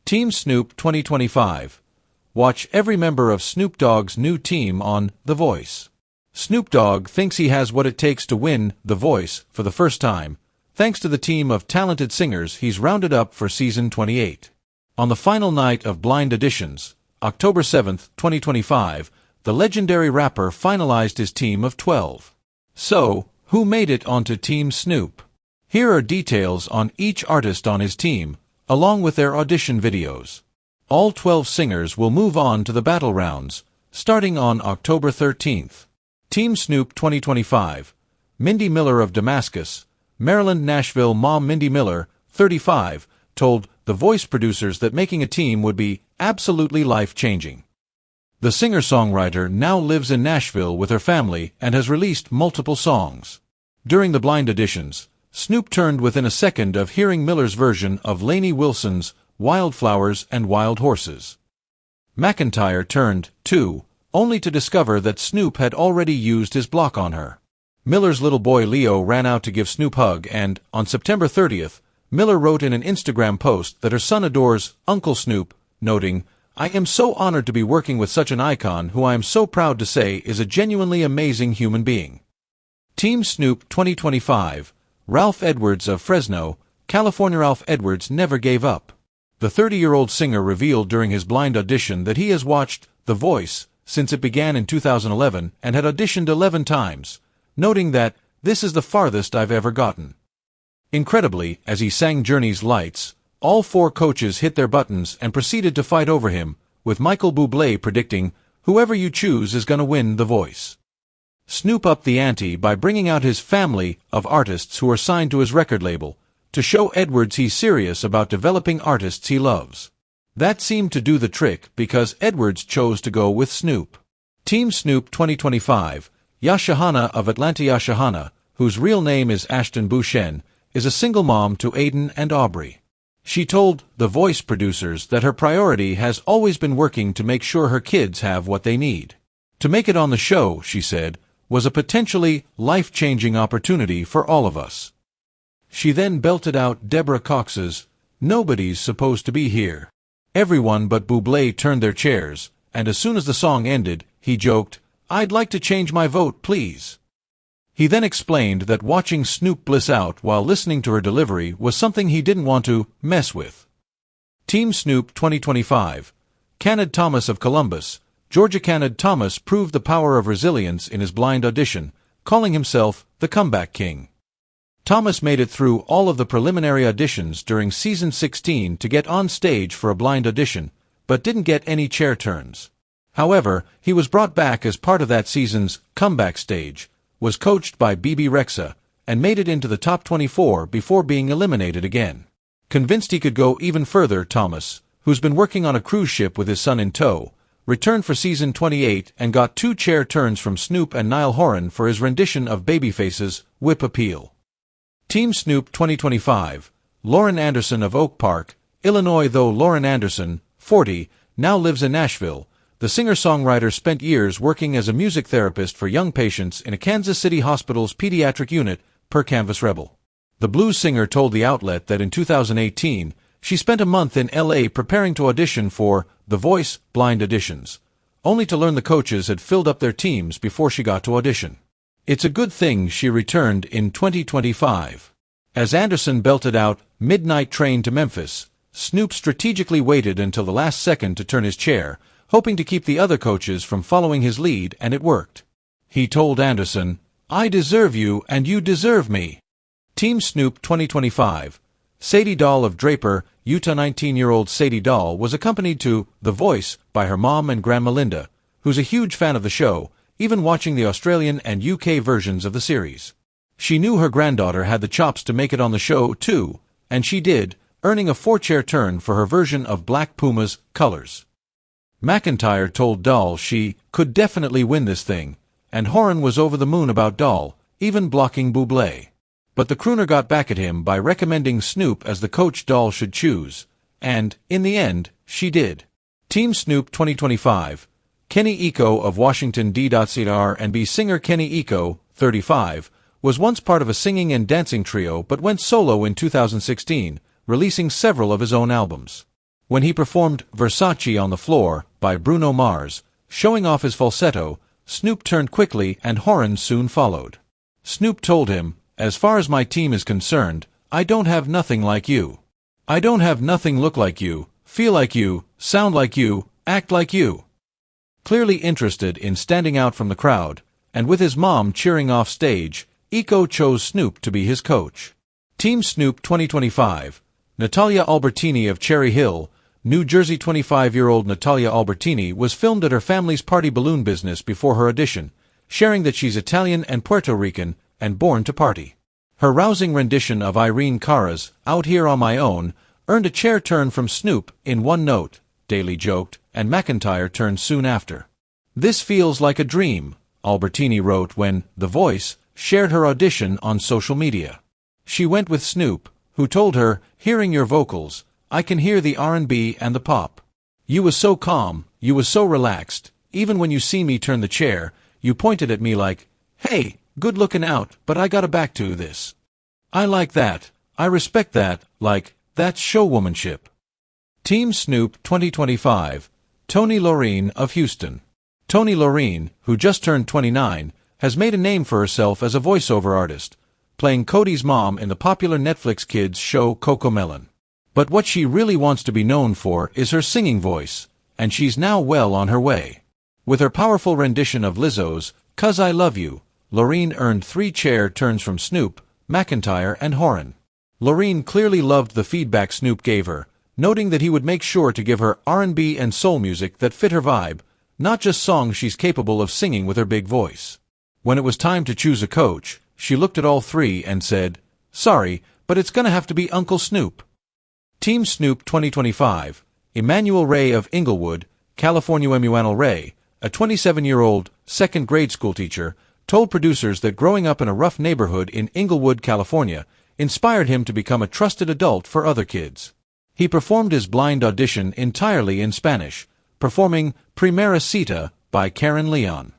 Team Snoop 2025. Watch every member of Snoop Dogg's new team on The Voice. Snoop Dogg thinks he has what it takes to win The Voice for the first time, thanks to the team of talented singers he's rounded up for Season 28. On the final night of Blind Auditions, October 7, 2025, the legendary rapper finalized his team of 12. So, who made it onto Team Snoop? Here are details on each artist on his team, along with their audition videos. All 12 singers will move on to the battle rounds, starting on October 13th. Team Snoop 2025. Mindy Miller of Damascus, Maryland, Nashville mom Mindy Miller, 35, told The Voice producers that making a team would be absolutely life-changing. The singer-songwriter now lives in Nashville with her family and has released multiple songs. During the blind auditions, Snoop turned within a second of hearing Miller's version of Lainey Wilson's Wildflowers and Wild Horses. McIntyre turned, too, only to discover that Snoop had already used his block on her. Miller's little boy Leo ran out to give Snoop a hug and, on September 30th, Miller wrote in an Instagram post that her son adores Uncle Snoop, noting, "I am so honored to be working with such an icon who I am so proud to say is a genuinely amazing human being." Team Snoop 2025. Ralph Edwards of Fresno, California. Ralph Edwards never gave up. The 30-year-old singer revealed during his blind audition that he has watched The Voice since it began in 2011 and had auditioned 11 times, noting that, "This is the farthest I've ever gotten." Incredibly, as he sang Journey's Lights, all 4 coaches hit their buttons and proceeded to fight over him, with Michael Bublé predicting, "Whoever you choose is gonna win The Voice." Snoop upped the ante by bringing out his family of artists who are signed to his record label, to show Edwards he's serious about developing artists he loves. That seemed to do the trick because Edwards chose to go with Snoop. Team Snoop 2025. Yashahana of Atlanta. Yashahana, whose real name is Ashton Bouchen, is a single mom to Aiden and Aubrey. She told The Voice producers that her priority has always been working to make sure her kids have what they need. To make it on the show, she said, was a potentially life-changing opportunity for all of us. She then belted out Deborah Cox's "Nobody's Supposed to Be Here." Everyone but Bublé turned their chairs, and as soon as the song ended, he joked, "I'd like to change my vote, please." He then explained that watching Snoop bliss out while listening to her delivery was something he didn't want to mess with. Team Snoop 2025. Kenneth Thomas of Columbus, Georgia. Kenneth Thomas proved the power of resilience in his blind audition, calling himself the Comeback King. Thomas made it through all of the preliminary auditions during Season 16 to get on stage for a blind audition, but didn't get any chair turns. However, he was brought back as part of that season's comeback stage, was coached by Bebe Rexha, and made it into the top 24 before being eliminated again. Convinced he could go even further, Thomas, who's been working on a cruise ship with his son in tow, returned for Season 28 and got 2 chair turns from Snoop and Niall Horan for his rendition of Babyface's Whip Appeal. Team Snoop 2025. Lauren Anderson of Oak Park, Illinois. Though Lauren Anderson, 40, now lives in Nashville, the singer-songwriter spent years working as a music therapist for young patients in a Kansas City hospital's pediatric unit, per Canvas Rebel. The blues singer told the outlet that in 2018, she spent a month in L.A. preparing to audition for The Voice blind auditions, only to learn the coaches had filled up their teams before she got to audition. It's a good thing she returned in 2025. As Anderson belted out Midnight Train to Memphis, Snoop strategically waited until the last second to turn his chair, hoping to keep the other coaches from following his lead, and it worked. He told Anderson, "I deserve you and you deserve me." Team Snoop 2025. Sadie Dahl of Draper, Utah. 19-year-old Sadie Dahl was accompanied to The Voice by her mom and Grandma Linda, who's a huge fan of the show, even watching the Australian and UK versions of the series. She knew her granddaughter had the chops to make it on the show, too, and she did, earning a 4-chair turn for her version of Black Puma's Colors. McIntyre told Dahl she could definitely win this thing, and Horan was over the moon about Dahl, even blocking Bublé. But the crooner got back at him by recommending Snoop as the coach Dahl should choose, and, in the end, she did. Team Snoop 2025. Kenny Eco of Washington D.C.R&B singer Kenny Eco, 35, was once part of a singing and dancing trio but went solo in 2016, releasing several of his own albums. When he performed Versace on the Floor by Bruno Mars, showing off his falsetto, Snoop turned quickly and Horan soon followed. Snoop told him, "As far as my team is concerned, I don't have nothing like you. I don't have nothing look like you, feel like you, sound like you, act like you." Clearly interested in standing out from the crowd, and with his mom cheering off stage, Eco chose Snoop to be his coach. Team Snoop 2025. Natalia Albertini of Cherry Hill, New Jersey. 25-year-old Natalia Albertini was filmed at her family's party balloon business before her audition, sharing that she's Italian and Puerto Rican and born to party. Her rousing rendition of Irene Cara's "Out Here on My Own" earned a chair turn from Snoop in one note, Daly joked, and McIntyre turned soon after. "This feels like a dream," Albertini wrote when The Voice shared her audition on social media. She went with Snoop, who told her, "Hearing your vocals, I can hear the R&B and the pop. You was so calm, you was so relaxed, even when you see me turn the chair, you pointed at me like, 'Hey, good looking out, but I gotta back to this.' I like that, I respect that, like, that's showwomanship." Team Snoop 2025. Toni Lorene of Houston. Toni Lorene, who just turned 29, has made a name for herself as a voiceover artist, playing Cody's mom in the popular Netflix kids show CoComelon. But what she really wants to be known for is her singing voice, and she's now well on her way. With her powerful rendition of Lizzo's "'Cause I Love You," Lorene earned 3 chair turns from Snoop, McIntyre, and Horan. Lorene clearly loved the feedback Snoop gave her, noting that he would make sure to give her R&B and soul music that fit her vibe, not just songs she's capable of singing with her big voice. When it was time to choose a coach, she looked at all 3 and said, "Sorry, but it's gonna have to be Uncle Snoop." Team Snoop 2025. Emmanuel Ray of Inglewood, California. Emmanuel Ray, a 27-year-old second-grade schoolteacher, told producers that growing up in a rough neighborhood in Inglewood, California, inspired him to become a trusted adult for other kids. He performed his blind audition entirely in Spanish, performing Primera Cita by Karen Leon.